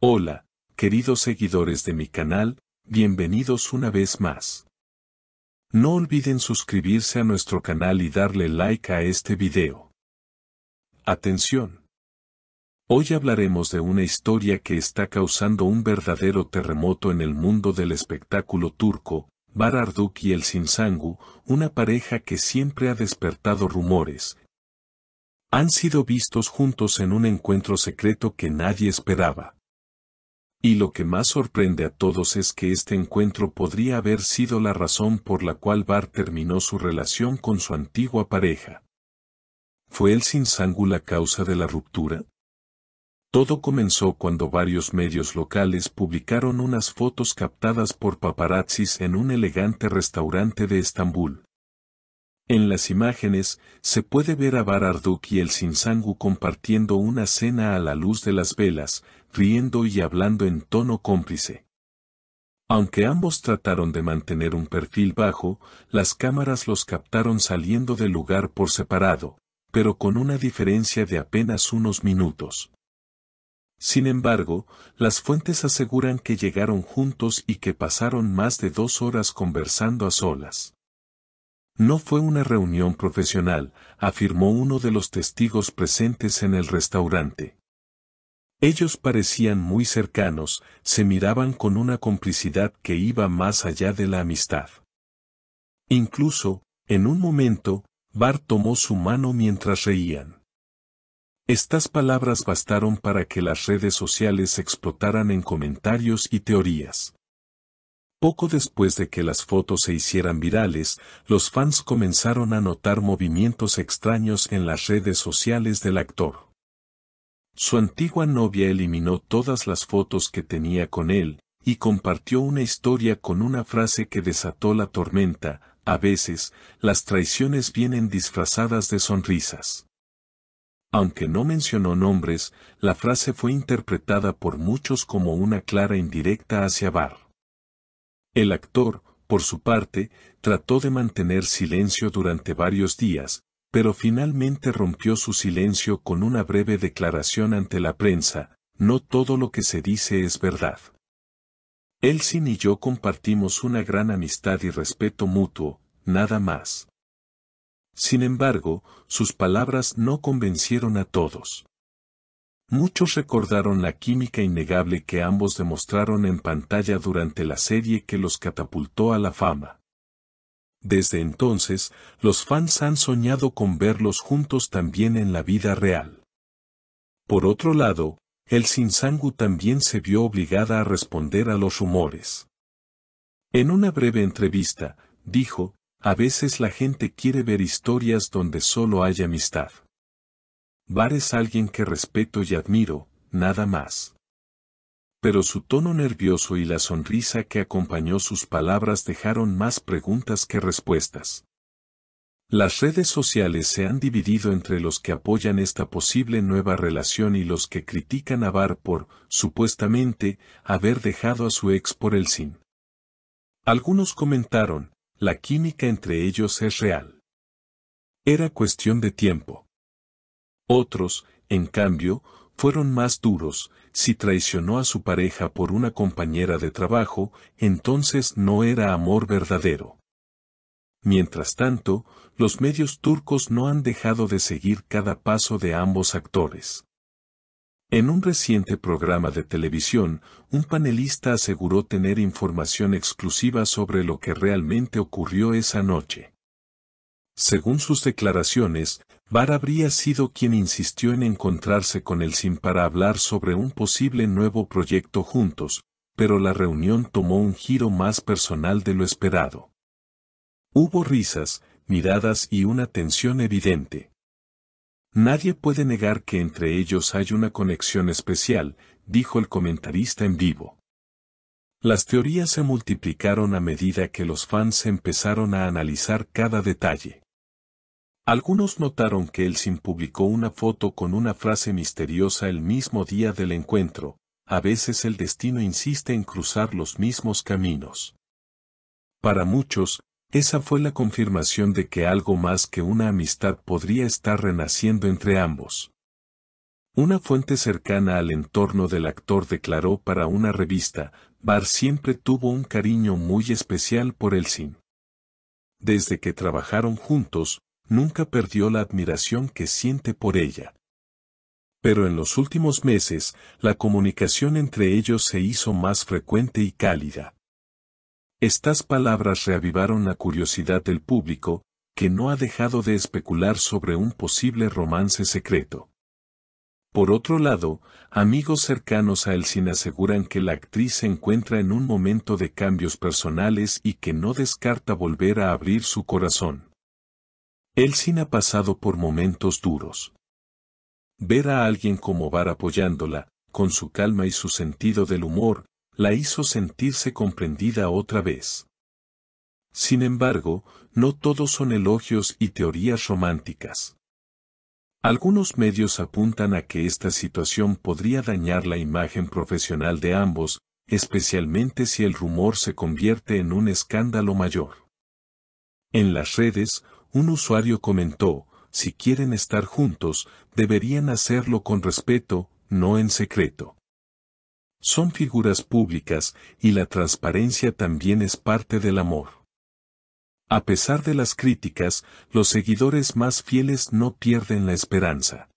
Hola, queridos seguidores de mi canal, bienvenidos una vez más. No olviden suscribirse a nuestro canal y darle like a este video. Atención. Hoy hablaremos de una historia que está causando un verdadero terremoto en el mundo del espectáculo turco, Bar Arduk y Elçin Sangu, una pareja que siempre ha despertado rumores. Han sido vistos juntos en un encuentro secreto que nadie esperaba. Y lo que más sorprende a todos es que este encuentro podría haber sido la razón por la cual Bar terminó su relación con su antigua pareja. ¿Fue Elçin Sangu la causa de la ruptura? Todo comenzó cuando varios medios locales publicaron unas fotos captadas por paparazzis en un elegante restaurante de Estambul. En las imágenes, se puede ver a Bar Arduk y Elçin Sangu compartiendo una cena a la luz de las velas, riendo y hablando en tono cómplice. Aunque ambos trataron de mantener un perfil bajo, las cámaras los captaron saliendo del lugar por separado, pero con una diferencia de apenas unos minutos. Sin embargo, las fuentes aseguran que llegaron juntos y que pasaron más de 2 horas conversando a solas. No fue una reunión profesional, afirmó uno de los testigos presentes en el restaurante. Ellos parecían muy cercanos, se miraban con una complicidad que iba más allá de la amistad. Incluso, en un momento, Bar tomó su mano mientras reían. Estas palabras bastaron para que las redes sociales explotaran en comentarios y teorías. Poco después de que las fotos se hicieran virales, los fans comenzaron a notar movimientos extraños en las redes sociales del actor. Su antigua novia eliminó todas las fotos que tenía con él, y compartió una historia con una frase que desató la tormenta: a veces, las traiciones vienen disfrazadas de sonrisas. Aunque no mencionó nombres, la frase fue interpretada por muchos como una clara indirecta hacia Bar. El actor, por su parte, trató de mantener silencio durante varios días, pero finalmente rompió su silencio con una breve declaración ante la prensa: no todo lo que se dice es verdad. Elçin y yo compartimos una gran amistad y respeto mutuo, nada más. Sin embargo, sus palabras no convencieron a todos. Muchos recordaron la química innegable que ambos demostraron en pantalla durante la serie que los catapultó a la fama. Desde entonces, los fans han soñado con verlos juntos también en la vida real. Por otro lado, Elçin Sangu también se vio obligada a responder a los rumores. En una breve entrevista, dijo: a veces la gente quiere ver historias donde solo hay amistad. Bar es alguien que respeto y admiro, nada más. Pero su tono nervioso y la sonrisa que acompañó sus palabras dejaron más preguntas que respuestas. Las redes sociales se han dividido entre los que apoyan esta posible nueva relación y los que critican a Bar por, supuestamente, haber dejado a su ex por Elçin. Algunos comentaron: la química entre ellos es real. Era cuestión de tiempo. Otros, en cambio, fueron más duros: si traicionó a su pareja por una compañera de trabajo, entonces no era amor verdadero. Mientras tanto, los medios turcos no han dejado de seguir cada paso de ambos actores. En un reciente programa de televisión, un panelista aseguró tener información exclusiva sobre lo que realmente ocurrió esa noche. Según sus declaraciones, Bar habría sido quien insistió en encontrarse con Elçin para hablar sobre un posible nuevo proyecto juntos, pero la reunión tomó un giro más personal de lo esperado. Hubo risas, miradas y una tensión evidente. Nadie puede negar que entre ellos hay una conexión especial, dijo el comentarista en vivo. Las teorías se multiplicaron a medida que los fans empezaron a analizar cada detalle. Algunos notaron que Elçin publicó una foto con una frase misteriosa el mismo día del encuentro: a veces el destino insiste en cruzar los mismos caminos. Para muchos, esa fue la confirmación de que algo más que una amistad podría estar renaciendo entre ambos. Una fuente cercana al entorno del actor declaró para una revista, Bar siempre tuvo un cariño muy especial por Elsin. Desde que trabajaron juntos, nunca perdió la admiración que siente por ella. Pero en los últimos meses, la comunicación entre ellos se hizo más frecuente y cálida. Estas palabras reavivaron la curiosidad del público, que no ha dejado de especular sobre un posible romance secreto. Por otro lado, amigos cercanos a Elsin aseguran que la actriz se encuentra en un momento de cambios personales y que no descarta volver a abrir su corazón. Elsin ha pasado por momentos duros. Ver a alguien como Bar apoyándola, con su calma y su sentido del humor, la hizo sentirse comprendida otra vez. Sin embargo, no todos son elogios y teorías románticas. Algunos medios apuntan a que esta situación podría dañar la imagen profesional de ambos, especialmente si el rumor se convierte en un escándalo mayor. En las redes, un usuario comentó, si quieren estar juntos, deberían hacerlo con respeto, no en secreto. Son figuras públicas, y la transparencia también es parte del amor. A pesar de las críticas, los seguidores más fieles no pierden la esperanza.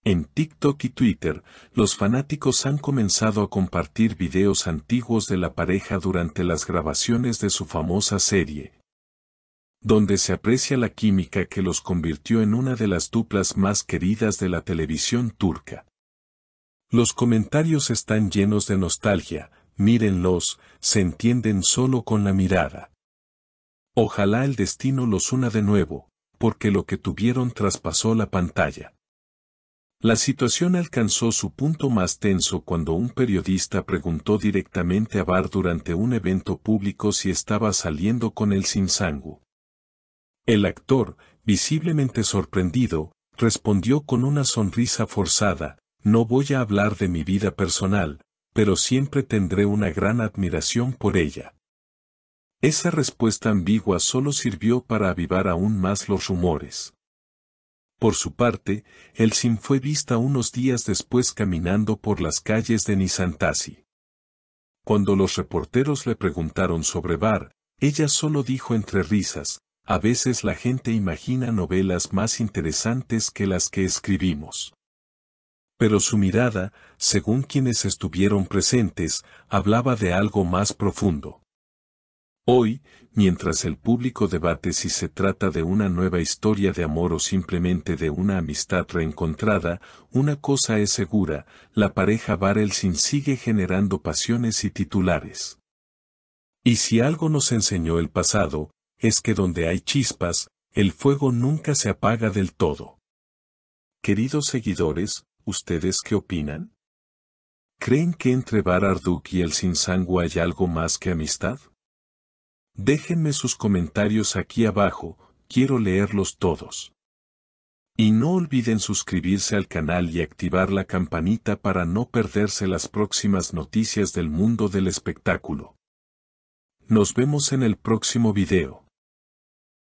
En TikTok y Twitter, los fanáticos han comenzado a compartir videos antiguos de la pareja durante las grabaciones de su famosa serie, donde se aprecia la química que los convirtió en una de las duplas más queridas de la televisión turca. Los comentarios están llenos de nostalgia, mírenlos, se entienden solo con la mirada. Ojalá el destino los una de nuevo, porque lo que tuvieron traspasó la pantalla. La situación alcanzó su punto más tenso cuando un periodista preguntó directamente a Bar durante un evento público si estaba saliendo con Elsin Sangu. El actor, visiblemente sorprendido, respondió con una sonrisa forzada, no voy a hablar de mi vida personal, pero siempre tendré una gran admiración por ella. Esa respuesta ambigua solo sirvió para avivar aún más los rumores. Por su parte, Elsin fue vista unos días después caminando por las calles de Nişantaşı. Cuando los reporteros le preguntaron sobre Bar, ella solo dijo entre risas, a veces la gente imagina novelas más interesantes que las que escribimos. Pero su mirada, según quienes estuvieron presentes, hablaba de algo más profundo. Hoy, mientras el público debate si se trata de una nueva historia de amor o simplemente de una amistad reencontrada, una cosa es segura, la pareja Bar-Elsin sigue generando pasiones y titulares. Y si algo nos enseñó el pasado, es que donde hay chispas, el fuego nunca se apaga del todo. Queridos seguidores, ¿ustedes qué opinan? ¿Creen que entre Bar Arduç y Elsin Sangu hay algo más que amistad? Déjenme sus comentarios aquí abajo, quiero leerlos todos. Y no olviden suscribirse al canal y activar la campanita para no perderse las próximas noticias del mundo del espectáculo. Nos vemos en el próximo video.